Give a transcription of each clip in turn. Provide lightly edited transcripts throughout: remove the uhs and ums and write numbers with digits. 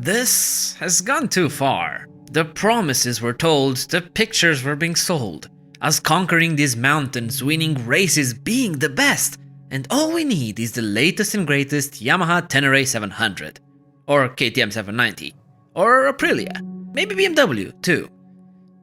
This has gone too far. The promises were told, the pictures were being sold. Us conquering these mountains, winning races, being the best. And all we need is the latest and greatest Yamaha Tenere 700. Or KTM 790. Or Aprilia. Maybe BMW too.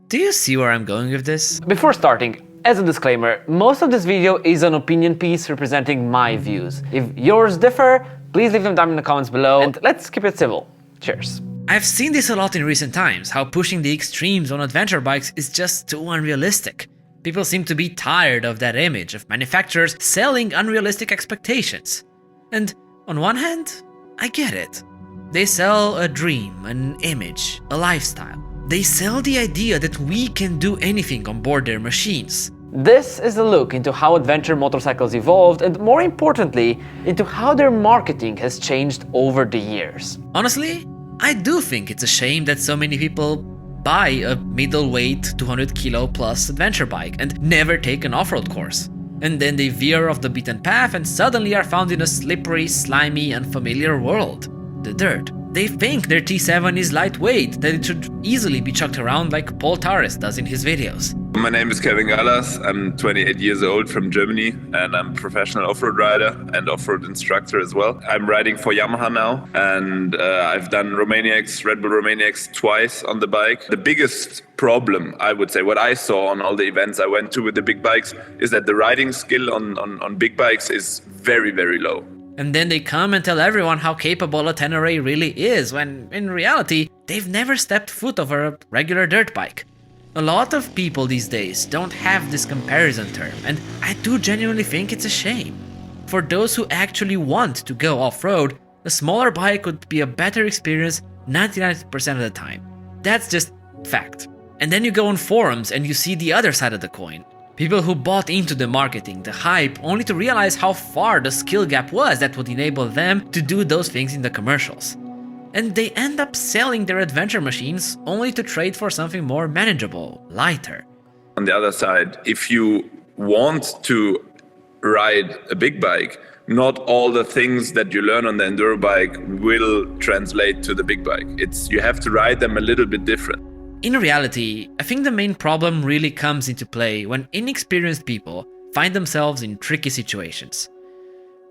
Do you see where I'm going with this? Before starting, as a disclaimer, most of this video is an opinion piece representing my views. If yours differ, please leave them down in the comments below, and let's keep it civil. Cheers. I've seen this a lot in recent times, how pushing the extremes on adventure bikes is just too unrealistic. People seem to be tired of that image of manufacturers selling unrealistic expectations. And on one hand, I get it. They sell a dream, an image, a lifestyle. They sell the idea that we can do anything on board their machines. This is a look into how adventure motorcycles evolved and, more importantly, into how their marketing has changed over the years. Honestly, I do think it's a shame that so many people buy a middleweight 200 kilo plus adventure bike and never take an off-road course. And then they veer off the beaten path and suddenly are found in a slippery, slimy, unfamiliar world. The dirt. They think their T7 is lightweight, that it should easily be chucked around like Paul Taris does in his videos. My name is Kevin Gallas. I'm 28 years old from Germany, and I'm a professional off-road rider and off-road instructor as well. I'm riding for Yamaha now, and I've done Red Bull Romania X twice on the bike. The biggest problem, I would say, what I saw on all the events I went to with the big bikes, is that the riding skill on big bikes is very, very low. And then they come and tell everyone how capable a Tenere really is, when in reality, they've never stepped foot over a regular dirt bike. A lot of people these days don't have this comparison term, and I do genuinely think it's a shame. For those who actually want to go off-road, a smaller bike would be a better experience 99% of the time. That's just fact. And then you go on forums and you see the other side of the coin. People who bought into the marketing, the hype, only to realize how far the skill gap was that would enable them to do those things in the commercials. And they end up selling their adventure machines only to trade for something more manageable, lighter. On the other side, if you want to ride a big bike, not all the things that you learn on the enduro bike will translate to the big bike. You have to ride them a little bit different. In reality, I think the main problem really comes into play when inexperienced people find themselves in tricky situations.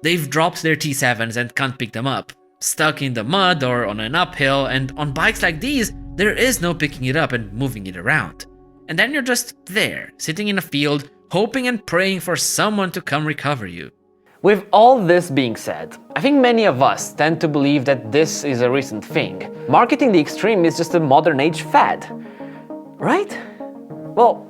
They've dropped their T7s and can't pick them up, stuck in the mud or on an uphill, and on bikes like these, there is no picking it up and moving it around. And then you're just there, sitting in a field, hoping and praying for someone to come recover you. With all this being said, I think many of us tend to believe that this is a recent thing. Marketing the extreme is just a modern age fad, right? Well,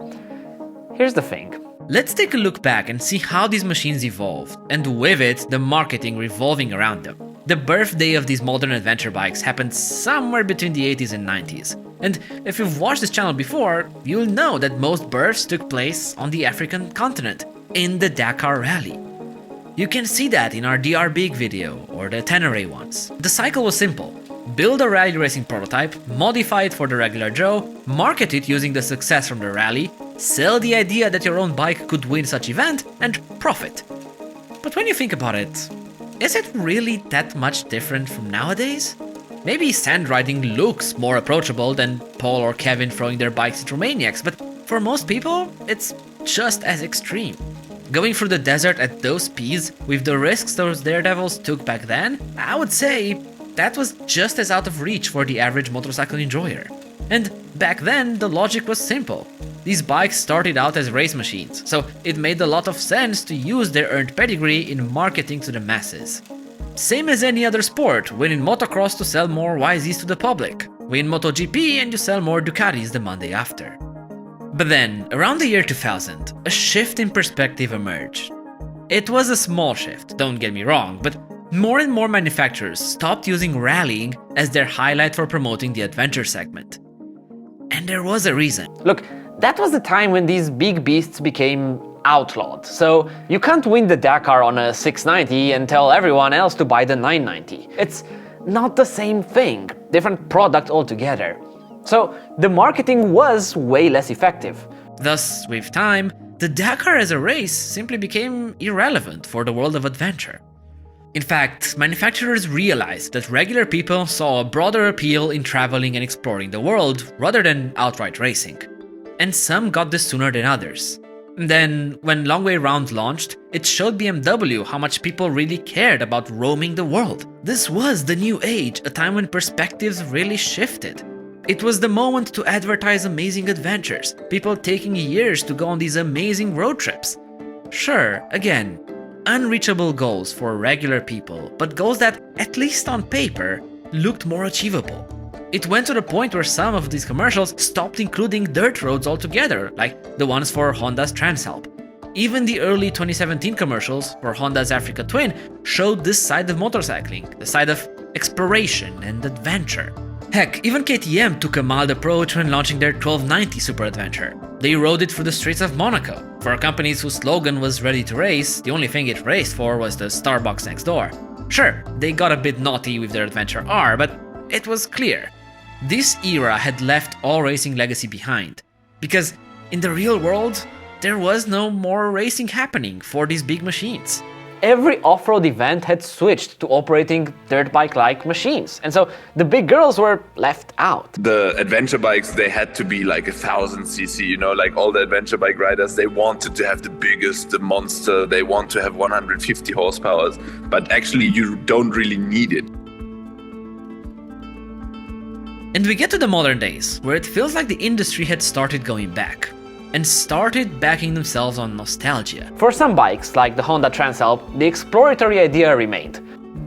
here's the thing. Let's take a look back and see how these machines evolved, and with it, the marketing revolving around them. The birthday of these modern adventure bikes happened somewhere between the 80s and 90s. And if you've watched this channel before, you'll know that most births took place on the African continent, in the Dakar Rally. You can see that in our DR Big video, or the Tenere ones. The cycle was simple. Build a rally racing prototype, modify it for the regular Joe, market it using the success from the rally, sell the idea that your own bike could win such event, and profit. But when you think about it, is it really that much different from nowadays? Maybe sand riding looks more approachable than Paul or Kevin throwing their bikes at Romaniacs, but for most people, it's just as extreme. Going through the desert at those speeds, with the risks those daredevils took back then, I would say that was just as out of reach for the average motorcycle enjoyer. And back then, the logic was simple. These bikes started out as race machines, so it made a lot of sense to use their earned pedigree in marketing to the masses. Same as any other sport, win in motocross to sell more YZs to the public, win MotoGP and you sell more Ducatis the Monday after. But then, around the year 2000, a shift in perspective emerged. It was a small shift, don't get me wrong, but more and more manufacturers stopped using rallying as their highlight for promoting the adventure segment. And there was a reason. Look, that was the time when these big beasts became outlawed. So you can't win the Dakar on a 690 and tell everyone else to buy the 990. It's not the same thing, different product altogether. So the marketing was way less effective. Thus, with time, the Dakar as a race simply became irrelevant for the world of adventure. In fact, manufacturers realized that regular people saw a broader appeal in traveling and exploring the world rather than outright racing. And some got this sooner than others. Then, when Long Way Round launched, it showed BMW how much people really cared about roaming the world. This was the new age, a time when perspectives really shifted. It was the moment to advertise amazing adventures, people taking years to go on these amazing road trips. Sure, again, unreachable goals for regular people, but goals that, at least on paper, looked more achievable. It went to the point where some of these commercials stopped including dirt roads altogether, like the ones for Honda's Transalp. Even the early 2017 commercials for Honda's Africa Twin showed this side of motorcycling, the side of exploration and adventure. Heck, even KTM took a mild approach when launching their 1290 Super Adventure. They rode it through the streets of Monaco. For companies whose slogan was ready to race, the only thing it raced for was the Starbucks next door. Sure, they got a bit naughty with their Adventure R, but it was clear. This era had left all racing legacy behind. Because in the real world, there was no more racing happening for these big machines. Every off-road event had switched to operating dirt bike-like machines, and so the big girls were left out. The adventure bikes, they had to be like 1000cc, you know, like all the adventure bike riders, they wanted to have the biggest, the monster, they want to have 150 horsepower, but actually you don't really need it. And we get to the modern days, where it feels like the industry had started going back. And started backing themselves on nostalgia. For some bikes, like the Honda Transalp, the exploratory idea remained.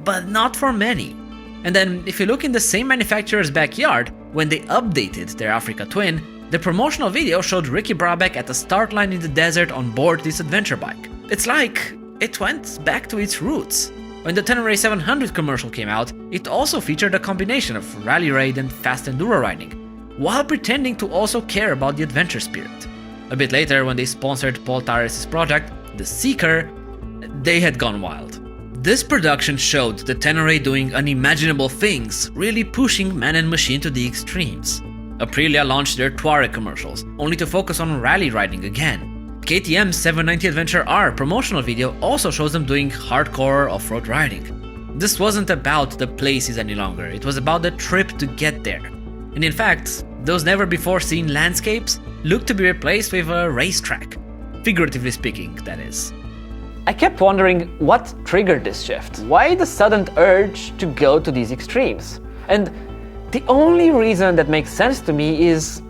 But not for many. And then, if you look in the same manufacturer's backyard, when they updated their Africa Twin, the promotional video showed Ricky Brabeck at the start line in the desert on board this adventure bike. It's like it went back to its roots. When the Tenere 700 commercial came out, it also featured a combination of rally raid and fast enduro riding, while pretending to also care about the adventure spirit. A bit later, when they sponsored Paul Tyrrell's project, The Seeker, they had gone wild. This production showed the Tenere doing unimaginable things, really pushing man and machine to the extremes. Aprilia launched their Touareg commercials, only to focus on rally riding again. KTM's 790 Adventure R promotional video also shows them doing hardcore off-road riding. This wasn't about the places any longer, it was about the trip to get there. And in fact, those never-before-seen landscapes look to be replaced with a racetrack. Figuratively speaking, that is. I kept wondering what triggered this shift. Why the sudden urge to go to these extremes? And the only reason that makes sense to me is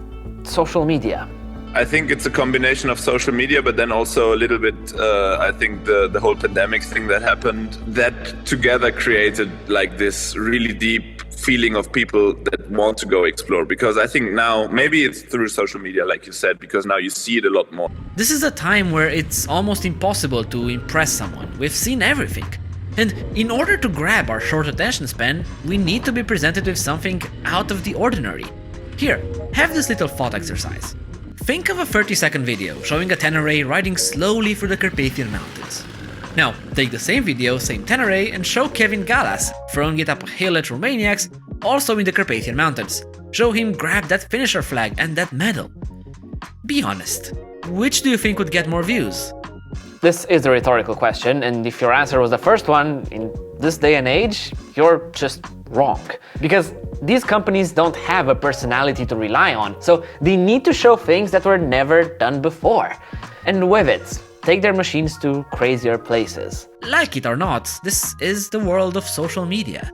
social media. I think it's a combination of social media, but then also a little bit, I think the whole pandemic thing that happened, that together created like this really deep feeling of people that want to go explore. Because I think now, maybe it's through social media, like you said, because now you see it a lot more. This is a time where it's almost impossible to impress someone. We've seen everything. And in order to grab our short attention span, we need to be presented with something out of the ordinary. Here, have this little thought exercise. Think of a 30-second video showing a Tenere riding slowly through the Carpathian Mountains. Now, take the same video, same Tenere, and show Kevin Gallas throwing it up a hill at Romaniacs, also in the Carpathian Mountains. Show him grab that finisher flag and that medal. Be honest, which do you think would get more views? This is a rhetorical question, and if your answer was the first one, in this day and age, you're just wrong. Because these companies don't have a personality to rely on, so they need to show things that were never done before. And with it, take their machines to crazier places. Like it or not, this is the world of social media.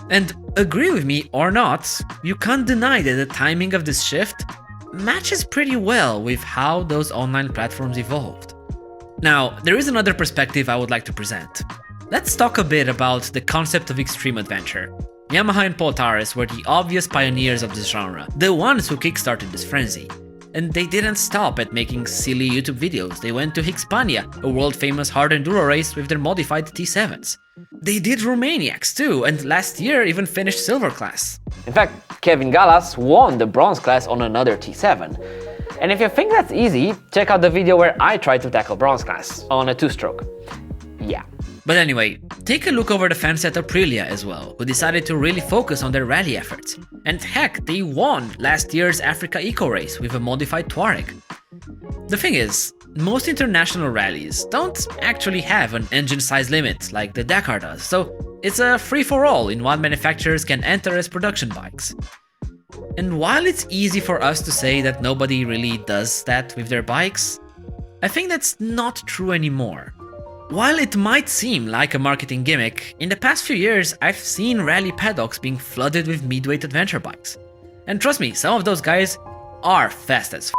And agree with me or not, you can't deny that the timing of this shift matches pretty well with how those online platforms evolved. Now, there is another perspective I would like to present. Let's talk a bit about the concept of extreme adventure. Yamaha and Paul Tyrrell were the obvious pioneers of this genre, the ones who kickstarted this frenzy. And they didn't stop at making silly YouTube videos. They went to Hispania, a world-famous hard enduro race with their modified T7s. They did Romaniacs too, and last year even finished silver class. In fact, Kevin Gallas won the bronze class on another T7. And if you think that's easy, check out the video where I tried to tackle bronze class on a two-stroke. Yeah. But anyway, take a look over the fans at Aprilia as well, who decided to really focus on their rally efforts. And heck, they won last year's Africa Eco Race with a modified Touareg. The thing is, Most international rallies don't actually have an engine size limit like the Dakar does, so it's a free-for-all in what manufacturers can enter as production bikes. And while it's easy for us to say that nobody really does that with their bikes, I think that's not true anymore. While it might seem like a marketing gimmick, in the past few years I've seen rally paddocks being flooded with midweight adventure bikes. And trust me, some of those guys are fast as f***.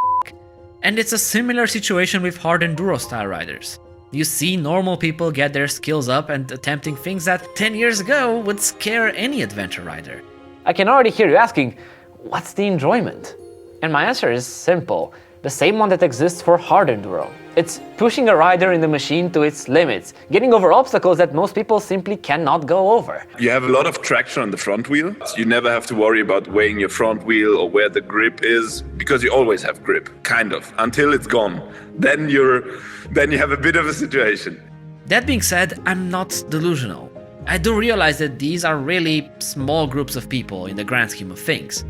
And it's a similar situation with hard enduro style riders. You see normal people get their skills up and attempting things that 10 years ago would scare any adventure rider. I can already hear you asking, what's the enjoyment? And my answer is simple. The same one that exists for hard enduro. It's pushing a rider in the machine to its limits, getting over obstacles that most people simply cannot go over. You have a lot of traction on the front wheel. You never have to worry about weighing your front wheel or where the grip is, because you always have grip, kind of, until it's gone. Then you have a bit of a situation. That being said, I'm not delusional. I do realize that these are really small groups of people in the grand scheme of things.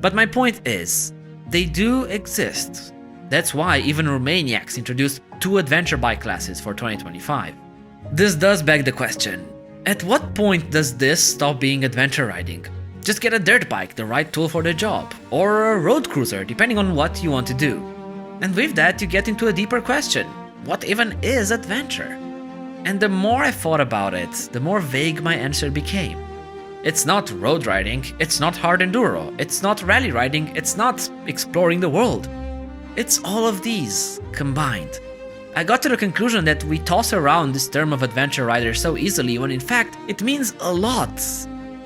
But my point is, they do exist. That's why even Romaniacs introduced 2 adventure bike classes for 2025. This does beg the question, at what point does this stop being adventure riding? Just get a dirt bike, the right tool for the job, or a road cruiser, depending on what you want to do. And with that you get into a deeper question, what even is adventure? And the more I thought about it, the more vague my answer became. It's not road riding, it's not hard enduro, it's not rally riding, it's not exploring the world. It's all of these combined. I got to the conclusion that we toss around this term of adventure rider so easily when in fact it means a lot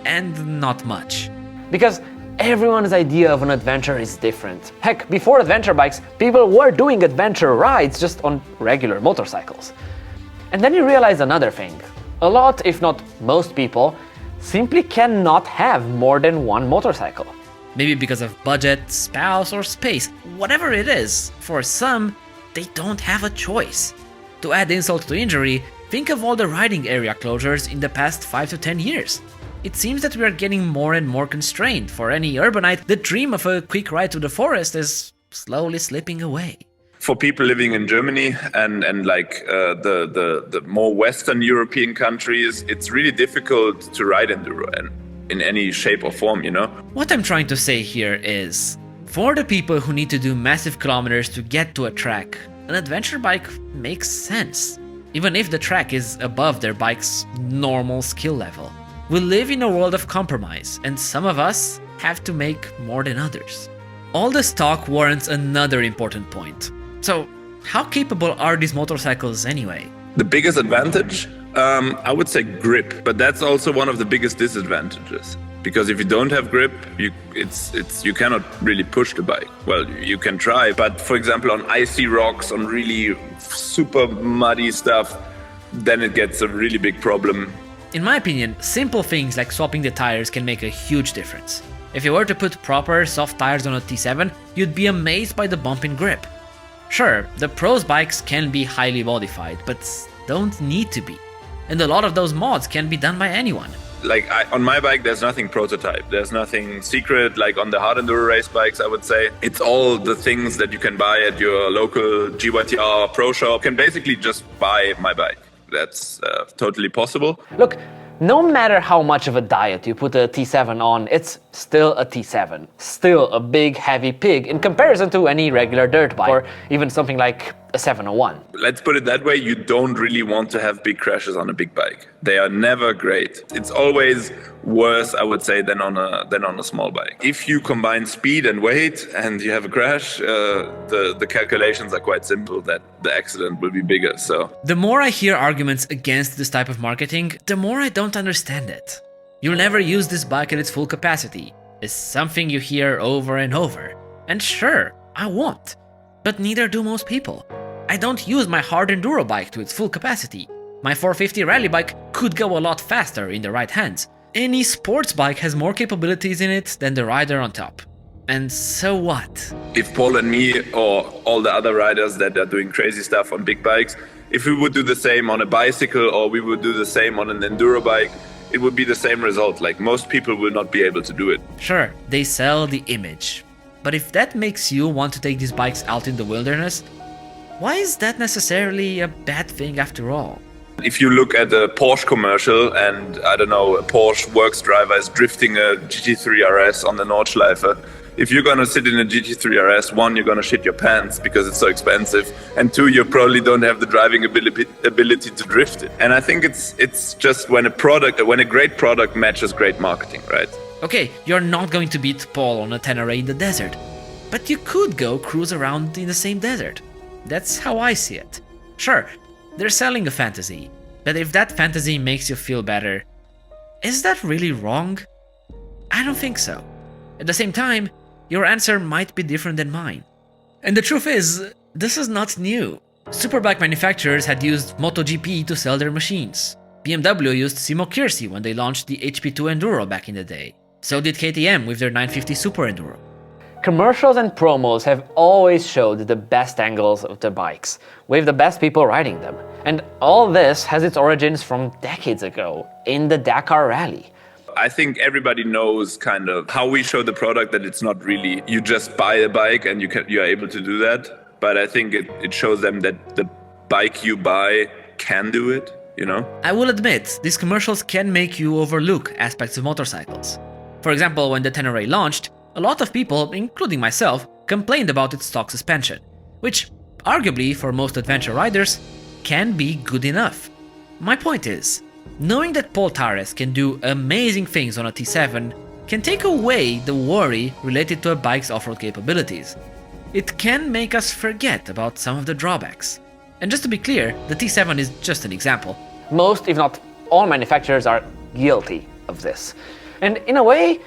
and not much. Because everyone's idea of an adventure is different. Heck, before adventure bikes, people were doing adventure rides just on regular motorcycles. And then you realize another thing. A lot, if not most people, simply cannot have more than one motorcycle. Maybe because of budget, spouse, or space, whatever it is, for some, they don't have a choice. To add insult to injury, think of all the riding area closures in the past 5 to 10 years. It seems that we are getting more and more constrained. For any urbanite, the dream of a quick ride to the forest is slowly slipping away. For people living in Germany and the more Western European countries, it's really difficult to ride enduro and in any shape or form, you know? What I'm trying to say here is, for the people who need to do massive kilometers to get to a track, an adventure bike makes sense, even if the track is above their bike's normal skill level. We live in a world of compromise, and some of us have to make more than others. All this talk warrants another important point. So, how capable are these motorcycles anyway? The biggest advantage? I would say grip, but that's also one of the biggest disadvantages. Because if you don't have grip, you cannot really push the bike. Well, you can try, but for example on icy rocks, on really super muddy stuff, then it gets a really big problem. In my opinion, simple things like swapping the tires can make a huge difference. If you were to put proper soft tires on a T7, you'd be amazed by the bump in grip. Sure, the pros bikes can be highly modified, but don't need to be. And a lot of those mods can be done by anyone. Like on my bike, there's nothing prototype. There's nothing secret. Like on the hard enduro race bikes, I would say it's all the things that you can buy at your local GYTR pro shop. You can basically just buy my bike. That's totally possible. Look, no matter how much of a diet you put a T7 on, it's still a T7. Still a big, heavy pig in comparison to any regular dirt bike, or even something like a 701. Let's put it that way, you don't really want to have big crashes on a big bike. They are never great. It's always worse, I would say, than on a small bike. If you combine speed and weight and you have a crash, the calculations are quite simple that the accident will be bigger. So the more I hear arguments against this type of marketing, the more I don't understand it. You'll never use this bike at its full capacity. It's something you hear over and over. And sure, I won't. But neither do most people. I don't use my hard enduro bike to its full capacity. My 450 rally bike could go a lot faster in the right hands. Any sports bike has more capabilities in it than the rider on top. And so what? If Paul and me or all the other riders that are doing crazy stuff on big bikes, if we would do the same on a bicycle or we would do the same on an enduro bike, it would be the same result. Like most people will not be able to do it. Sure, they sell the image. But if that makes you want to take these bikes out in the wilderness, Why is that necessarily a bad thing after all? If you look at a Porsche commercial and, I don't know, a Porsche works driver is drifting a GT3 RS on the Nordschleife, if you're gonna sit in a GT3 RS, one, you're gonna shit your pants because it's so expensive, and two, you probably don't have the driving ability to drift it. And I think it's just when a great product matches great marketing, right? Okay, you're not going to beat Paul on a Tenere in the desert, but you could go cruise around in the same desert. That's how I see it. Sure, they're selling a fantasy, but if that fantasy makes you feel better, is that really wrong? I don't think so. At the same time, your answer might be different than mine. And the truth is, this is not new. Superbike manufacturers had used MotoGP to sell their machines. BMW used Simo Kirsi when they launched the HP2 Enduro back in the day. So did KTM with their 950 Super Enduro. Commercials and promos have always showed the best angles of the bikes, with the best people riding them. And all this has its origins from decades ago, in the Dakar Rally. I think everybody knows kind of how we show the product, that it's not really you just buy a bike and you are able to do that. But I think it shows them that the bike you buy can do it, you know? I will admit, these commercials can make you overlook aspects of motorcycles. For example, when the Tenere launched, a lot of people, including myself, complained about its stock suspension, which, arguably for most adventure riders, can be good enough. My point is, knowing that Paul Tares can do amazing things on a T7 can take away the worry related to a bike's off-road capabilities. It can make us forget about some of the drawbacks. And just to be clear, the T7 is just an example. Most, if not all, manufacturers are guilty of this. And in a way,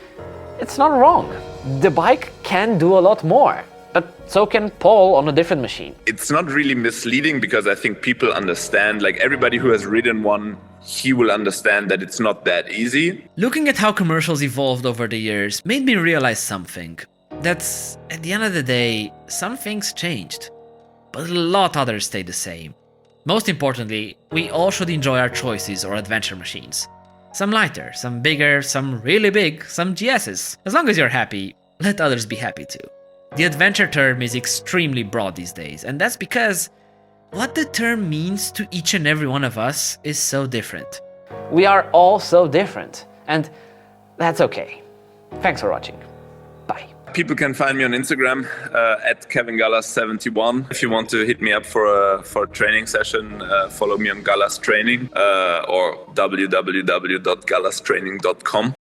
it's not wrong. The bike can do a lot more, but so can Paul on a different machine. It's not really misleading because I think people understand, like everybody who has ridden one, he will understand that it's not that easy. Looking at how commercials evolved over the years made me realize something. That's, at the end of the day, some things changed, but a lot others stayed the same. Most importantly, we all should enjoy our choices or adventure machines. Some lighter, some bigger, some really big, some GSs. As long as you're happy, let others be happy too. The adventure term is extremely broad these days, and that's because what the term means to each and every one of us is so different. We are all so different, and that's okay. Thanks for watching. Bye. People can find me on Instagram at KevinGallas71. If you want to hit me up for a training session, follow me on Gallas Training or www.gallastraining.com.